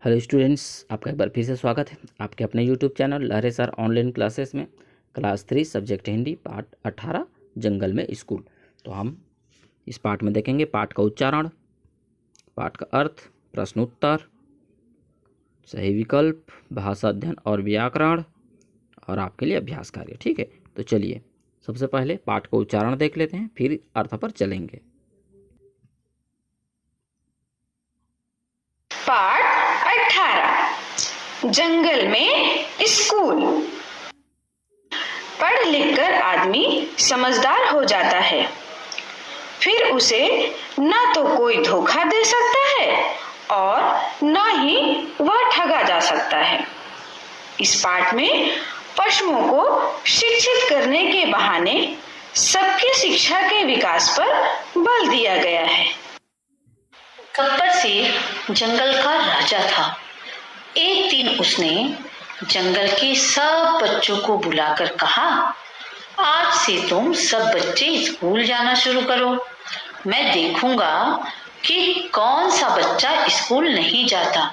Hello students, आपका एक बार फिर से स्वागत है आपके अपने यूट्यूब चैनल लहरे सर ऑनलाइन क्लासेस में। क्लास 3 सब्जेक्ट हिंदी पाठ 18 जंगल में स्कूल। तो हम इस पाठ में देखेंगे पाठ का उच्चारण, पाठ का अर्थ, प्रश्न उत्तर, सही विकल्प, भाषा अध्ययन और व्याकरण और आपके लिए अभ्यास कार्य। ठीक है, तो चलिए सबसे पहले पाठ का उच्चारण देख लेते हैं, फिर अर्थ पर चलेंगे। पाठ 18 जंगल में स्कूल। पढ़ लिख कर आदमी समझदार हो जाता है, फिर उसे ना तो कोई धोखा दे सकता है और ना ही वह ठगा जा सकता है। इस पाठ में पशुओं को शिक्षित करने के बहाने सबकी शिक्षा के विकास पर बल दिया गया है। गब्बर शेर जंगल का राजा था। एक दिन उसने जंगल के सब बच्चों को बुलाकर कहा, आज से तुम सब बच्चे स्कूल जाना शुरू करो। मैं देखूंगा कि कौन सा बच्चा स्कूल नहीं जाता।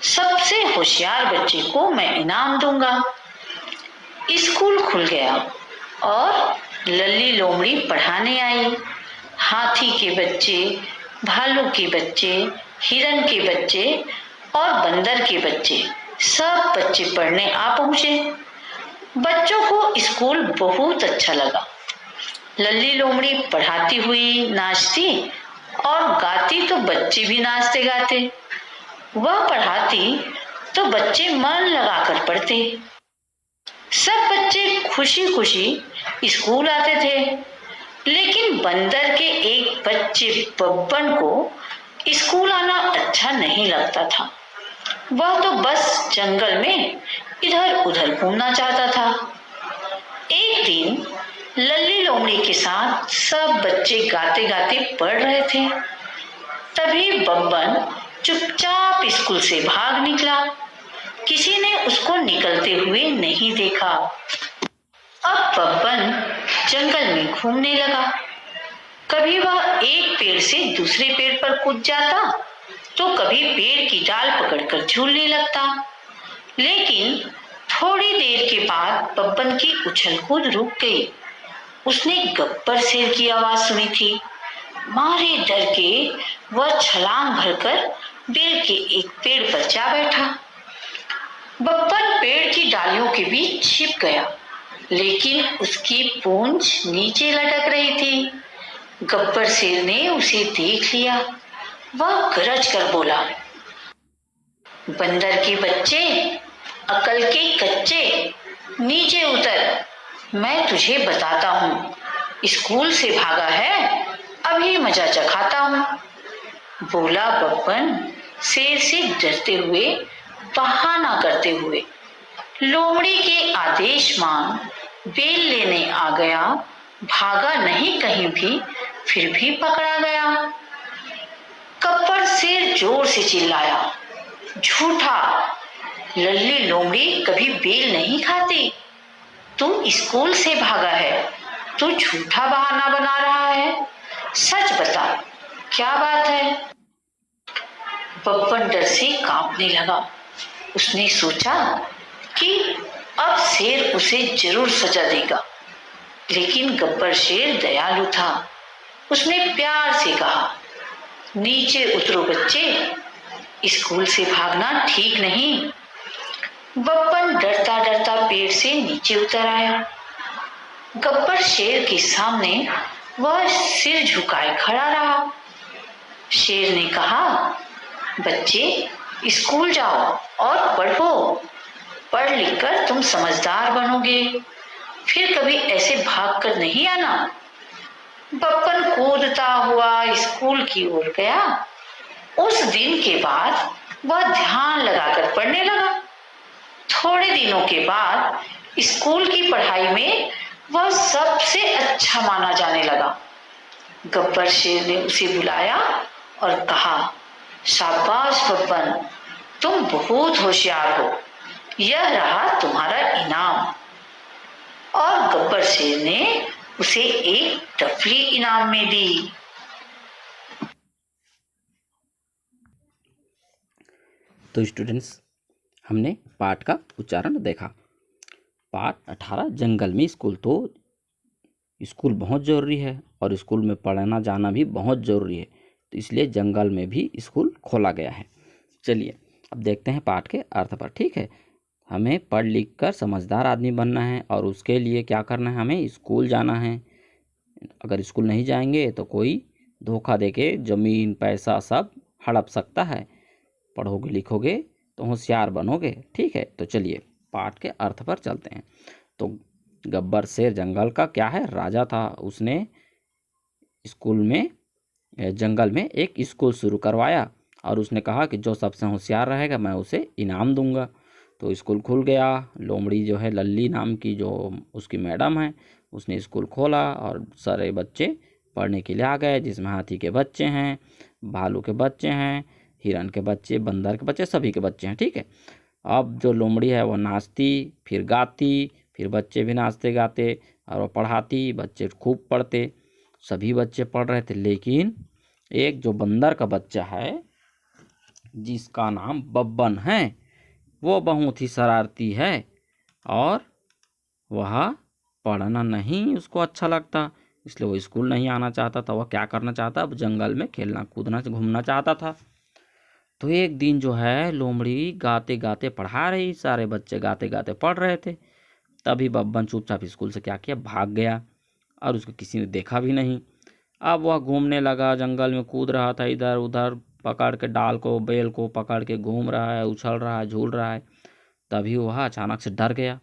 सबसे होशियार बच्चे को मैं इनाम दूंगा। स्कूल खुल गया और लल्ली लोमड़ी पढ़ाने आई। हाथी के बच्चे, भालू के बच्चे, हिरन के बच्चे और बंदर के बच्चे, सब बच्चे पढ़ने आ पहुंचे। बच्चों को स्कूल बहुत अच्छा लगा। लल्ली लोमड़ी पढ़ाती हुई नाचती और गाती तो बच्चे भी नाचते गाते। वह पढ़ाती तो बच्चे मन लगाकर पढ़ते। सब बच्चे खुशी खुशी स्कूल आते थे, लेकिन बंदर के एक बच्चे बब्बन को स्कूल आना अच्छा नहीं लगता था। वह तो बस जंगल में इधर उधर घूमना चाहता था। एक दिन लल्ली लोमड़ी के साथ सब बच्चे गाते गाते पढ़ रहे थे। तभी बब्बन चुपचाप स्कूल से भाग निकला। किसी ने उसको निकलते हुए नहीं देखा। अब बब्बन जंगल में घूमने लगा। कभी वह एक पेड़ से दूसरे पेड़ पर कूद जाता, तो कभी पेड़ की डाल पकड़कर झूलने लगता। लेकिन थोड़ी देर के बाद बब्बन की उछल कूद रुक गई। उसने गब्बर शेर की आवाज सुनी थी। मारे डर के वह छलांग भरकर बेल के एक पेड़ पर जा बैठा। बब्बन पेड़ की डालियों के बीच छिप गया, लेकिन उसकी पूंछ नीचे लटक रही थी। गब्बर शेर ने उसे देख लिया। वह गरज कर बोला, बंदर के बच्चे, अकल के कच्चे, नीचे उतर, मैं तुझे बताता हूँ। स्कूल से भागा है, अभी मजा चखाता हूँ, बोला बब्बन शेर से डरते हुए, बहाना करते हुए। लोमड़ी के आदेश मान बेल लेने आ गया। भागा नहीं कहीं भी, फिर भी पकड़ा गया। गब्बर शेर जोर से चिल्लाया, झूठा, लल्ली लोमड़ी कभी बेल नहीं खाती। तू स्कूल से भागा है, तू झूठा बहाना बना रहा है। सच बता, क्या बात है? बब्बन डर से कांपने लगा। उसने सोचा कि अब शेर उसे जरूर सजा देगा, लेकिन गब्बर शेर दयालु था। उसने प्यार से कहा, नीचे उतरो बच्चे, स्कूल से भागना ठीक नहीं। बब्बन डरता डरता पेड़ से नीचे उतर आया। गब्बर शेर के सामने वह सिर झुकाए खड़ा रहा। शेर ने कहा, बच्चे स्कूल जाओ और पढ़ो। पढ़ लिख कर तुम समझदार बनोगे, फिर कभी ऐसे भाग कर नहीं आना। बब्बन कूदता हुआ स्कूल की ओर गया। उस दिन के बाद वह ध्यान लगाकर पढ़ने लगा। थोड़े दिनों के बाद स्कूल की पढ़ाई में वह सबसे अच्छा माना जाने लगा। गब्बर शेर ने उसे बुलाया और कहा, शाबाश बब्बन, तुम बहुत होशियार हो, यह रहा तुम्हारा इनाम। और गब्बर शेर ने उसे एक टफली इनाम में दी। तो स्टूडेंट्स, हमने पाठ का उच्चारण देखा। पाठ 18 जंगल में स्कूल। तो स्कूल बहुत ज़रूरी है और स्कूल में पढ़ना जाना भी बहुत ज़रूरी है, तो इसलिए जंगल में भी स्कूल खोला गया है। चलिए अब देखते हैं पाठ के अर्थ पर। ठीक है, हमें पढ़ लिख कर समझदार आदमी बनना है और उसके लिए क्या करना है, हमें स्कूल जाना है। अगर स्कूल नहीं जाएंगे तो कोई धोखा देके ज़मीन पैसा सब हड़प सकता है। पढ़ोगे लिखोगे तो होशियार बनोगे। ठीक है, तो चलिए पाठ के अर्थ पर चलते हैं। तो गब्बर शेर जंगल का क्या है, राजा था। उसने स्कूल में जंगल में एक स्कूल शुरू करवाया और उसने कहा कि जो सबसे होशियार रहेगा मैं उसे इनाम दूंगा। तो स्कूल खुल गया। लोमड़ी जो है, लल्ली नाम की जो उसकी मैडम है, उसने स्कूल खोला और सारे बच्चे पढ़ने के लिए आ गए, जिसमें हाथी के बच्चे हैं, भालू के बच्चे हैं, हिरन के बच्चे, बंदर के बच्चे, सभी के बच्चे हैं। ठीक है, अब जो लोमड़ी है वो नाचती, फिर गाती, फिर बच्चे भी नाचते गाते और वो पढ़ाती, बच्चे खूब पढ़ते। सभी बच्चे पढ़ रहे थे, लेकिन एक जो बंदर का बच्चा है जिसका नाम बब्बन है, वो बहुत ही शरारती है और वह पढ़ना नहीं उसको अच्छा लगता, इसलिए वो स्कूल नहीं आना चाहता था। वह क्या करना चाहता, अब जंगल में खेलना कूदना घूमना चाहता था। तो एक दिन जो है लोमड़ी गाते गाते पढ़ा रही, सारे बच्चे गाते गाते पढ़ रहे थे। तभी बब्बन चुपचाप स्कूल से क्या किया, भाग गया और उसको किसी ने देखा भी नहीं। अब वह घूमने लगा, जंगल में कूद रहा था, इधर उधर पकड़ के डाल को बेल को पकड़ के घूम रहा है, उछल रहा है, झूल रहा है। तभी वह अचानक से डर गया।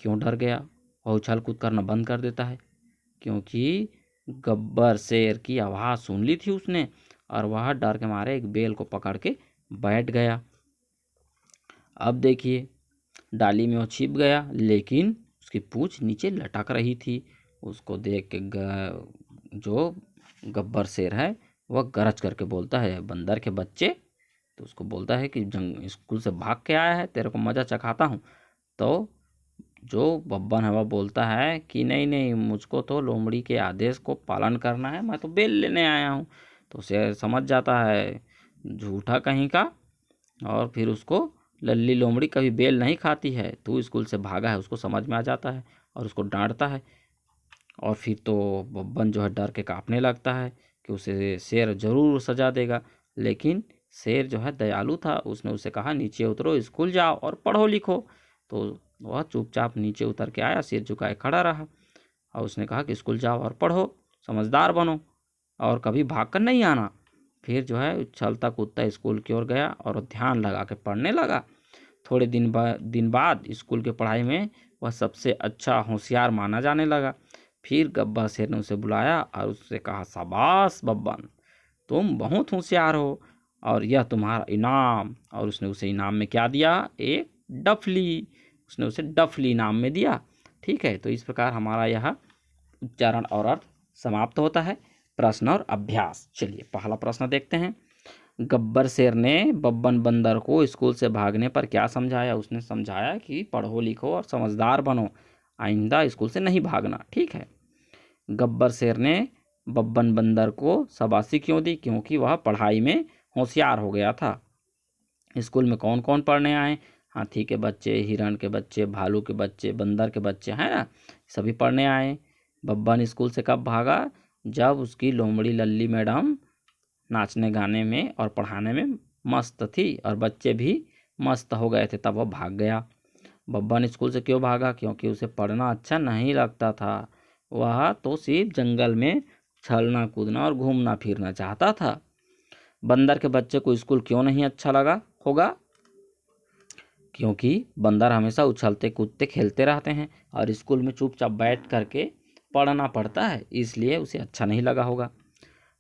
क्यों डर गया, वह उछल कूद करना बंद कर देता है, क्योंकि गब्बर शेर की आवाज़ सुन ली थी उसने और वह डर के मारे एक बेल को पकड़ के बैठ गया। अब देखिए डाली में वो छिप गया, लेकिन उसकी पूंछ नीचे लटक रही थी। उसको देख के जो गब्बर शेर है वह गरज करके बोलता है, बंदर के बच्चे, तो उसको बोलता है कि स्कूल से भाग के आया है, तेरे को मज़ा चखाता हूँ। तो जो बब्बन है वह बोलता है कि नहीं नहीं, मुझको तो लोमड़ी के आदेश को पालन करना है, मैं तो बेल लेने आया हूँ। तो शेर समझ जाता है झूठा कहीं का, और फिर उसको लल्ली लोमड़ी कभी बेल नहीं खाती है, तू स्कूल से भागा है, उसको समझ में आ जाता है और उसको डांटता है। और फिर तो बब्बन जो है डर के कांपने लगता है कि उसे शेर जरूर सजा देगा। लेकिन शेर जो है दयालु था, उसने उसे कहा नीचे उतरो, स्कूल जाओ और पढ़ो लिखो। तो वह चुपचाप नीचे उतर के आया, सिर झुकाए खड़ा रहा और उसने कहा कि स्कूल जाओ और पढ़ो, समझदार बनो और कभी भाग कर नहीं आना। फिर जो है उछलता कूदता स्कूल की ओर गया और ध्यान लगा के पढ़ने लगा। थोड़े दिन बाद स्कूल की पढ़ाई में वह सबसे अच्छा होशियार माना जाने लगा। फिर गब्बर शेर ने उसे बुलाया और उससे कहा, शाबाश बब्बन, तुम बहुत होशियार हो और यह तुम्हारा इनाम। और उसने उसे इनाम में क्या दिया, एक डफली। उसने उसे डफली इनाम में दिया। ठीक है, तो इस प्रकार हमारा यह उच्चारण और अर्थ समाप्त होता है। प्रश्न और अभ्यास। चलिए पहला प्रश्न देखते हैं। गब्बर शेर ने बब्बन बंदर को स्कूल से भागने पर क्या समझाया। उसने समझाया कि पढ़ो लिखो और समझदार बनो, आइंदा स्कूल से नहीं भागना। ठीक है, गब्बर शेर ने बब्बन बंदर को शाबाशी क्यों दी, क्योंकि वह पढ़ाई में होशियार हो गया था। स्कूल में कौन कौन पढ़ने आए, हाथी के बच्चे, हिरण के बच्चे, भालू के बच्चे, बंदर के बच्चे हैं ना, सभी पढ़ने आए। बब्बन स्कूल से कब भागा, जब उसकी लोमड़ी लल्ली मैडम नाचने गाने में और पढ़ाने में मस्त थी और बच्चे भी मस्त हो गए थे, तब वह भाग गया। बब्बन स्कूल से क्यों भागा, क्योंकि उसे पढ़ना अच्छा नहीं लगता था। वह तो सिर्फ जंगल में चलना कूदना और घूमना फिरना चाहता था। बंदर के बच्चे को स्कूल क्यों नहीं अच्छा लगा होगा, क्योंकि बंदर हमेशा उछलते कूदते खेलते रहते हैं और स्कूल में चुपचाप बैठ करके पढ़ना पड़ता है, इसलिए उसे अच्छा नहीं लगा होगा।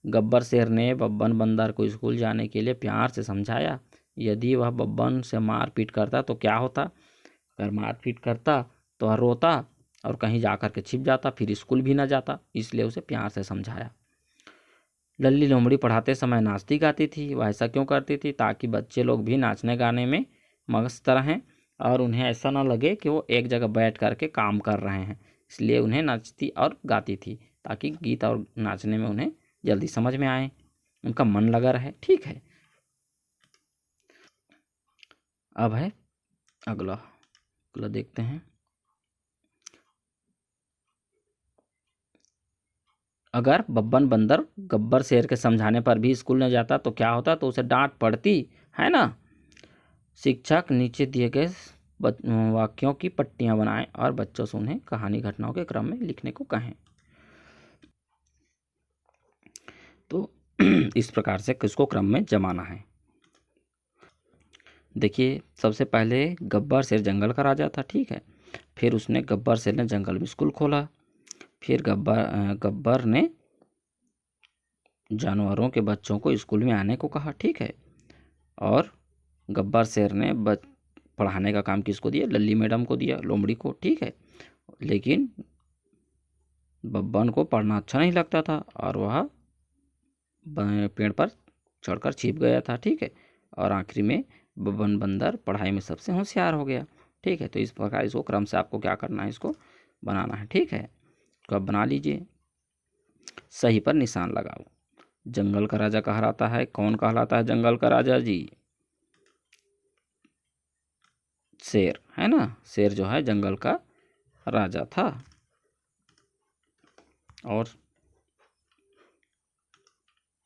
गब्बर शेर ने बब्बन बंदर को स्कूल जाने के लिए प्यार से समझाया। यदि वह बब्बन से मारपीट करता तो क्या होता, अगर मारपीट करता तो वह रोता और कहीं जा कर के छिप जाता, फिर स्कूल भी न जाता, इसलिए उसे प्यार से समझाया। लल्ली लोमड़ी पढ़ाते समय नाचती गाती थी। वह ऐसा क्यों करती थी, ताकि बच्चे लोग भी नाचने गाने में मस्त रहें और उन्हें ऐसा ना लगे कि वो एक जगह बैठ कर के काम कर रहे हैं, इसलिए उन्हें नाचती और गाती थी, ताकि गीत और नाचने में उन्हें जल्दी समझ में आए, उनका मन लगा रहे। ठीक है, अब है अगला अगला देखते हैं। अगर बब्बन बंदर गब्बर शेर के समझाने पर भी स्कूल न जाता तो क्या होता? तो उसे डांट पड़ती, है ना। शिक्षक नीचे दिए गए वाक्यों की पट्टियां बनाएं और बच्चों से उन्हें कहानी घटनाओं के क्रम में लिखने को कहें। तो इस प्रकार से किसको क्रम में जमाना है। देखिए, सबसे पहले गब्बर शेर जंगल का राजा था, ठीक है। फिर उसने गब्बर शेर ने जंगल में स्कूल खोला। फिर गब्बर ने जानवरों के बच्चों को स्कूल में आने को कहा, ठीक है। और गब्बर शेर ने पढ़ाने का काम किसको दिया? लल्ली मैडम को दिया, लोमड़ी को, ठीक है। लेकिन बब्बन को पढ़ना अच्छा नहीं लगता था और वह पेड़ पर चढ़कर छिप गया था, ठीक है। और आखिरी में बब्बन बंदर पढ़ाई में सबसे होशियार हो गया, ठीक है। तो इस प्रकार इसको क्रम से आपको क्या करना है? इसको बनाना है, ठीक है। तो अब बना लीजिए, सही पर निशान लगाओ। जंगल का राजा कहलाता है, कौन कहलाता है जंगल का राजा जी? शेर, है ना। शेर जो है जंगल का राजा था। और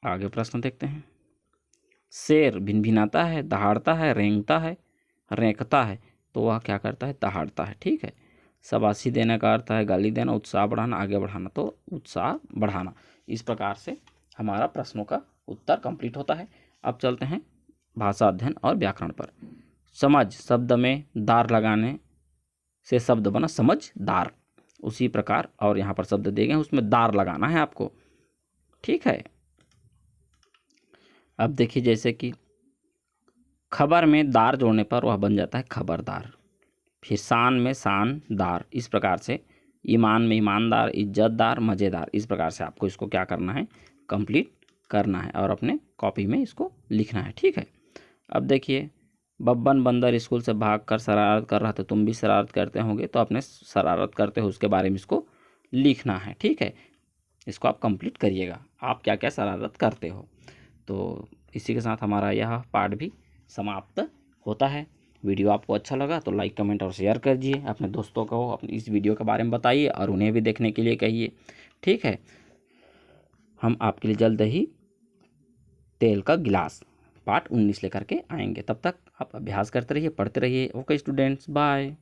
आगे प्रश्न देखते हैं। शेर भिनभिनाता है, दहाड़ता है, रेंकता है। तो वह क्या करता है? दहाड़ता है, ठीक है। शाबाशी देने का अर्थ है गाली देना, उत्साह बढ़ाना, आगे बढ़ाना, तो उत्साह बढ़ाना। इस प्रकार से हमारा प्रश्नों का उत्तर कंप्लीट होता है। अब चलते हैं भाषा अध्ययन और व्याकरण पर। समझ शब्द में दार लगाने से शब्द बना समझदार। उसी प्रकार और यहाँ पर शब्द दिए गए हैं, उसमें दार लगाना है आपको, ठीक है। अब देखिए, जैसे कि खबर में दार जोड़ने पर वह बन जाता है खबरदार। फिर शान में शानदार। इस प्रकार से ईमान में ईमानदार, इज्जतदार, मज़ेदार। इस प्रकार से आपको इसको क्या करना है? कंप्लीट करना है और अपने कॉपी में इसको लिखना है, ठीक है। अब देखिए, बब्बन बंदर स्कूल से भागकर शरारत कर रहा था। तुम भी शरारत करते होंगे, तो अपने शरारत करते हो उसके बारे में इसको लिखना है, ठीक है। इसको आप कंप्लीट करिएगा, आप क्या क्या शरारत करते हो। तो इसी के साथ हमारा यह पार्ट भी समाप्त होता है। वीडियो आपको अच्छा लगा तो लाइक, कमेंट और शेयर कीजिए। अपने दोस्तों को अपनी इस वीडियो के बारे में बताइए और उन्हें भी देखने के लिए कहिए, ठीक है। हम आपके लिए जल्द ही तेल का गिलास पार्ट 19 लेकर के आएंगे। तब तक आप अभ्यास करते रहिए, पढ़ते रहिए। Okay students, bye.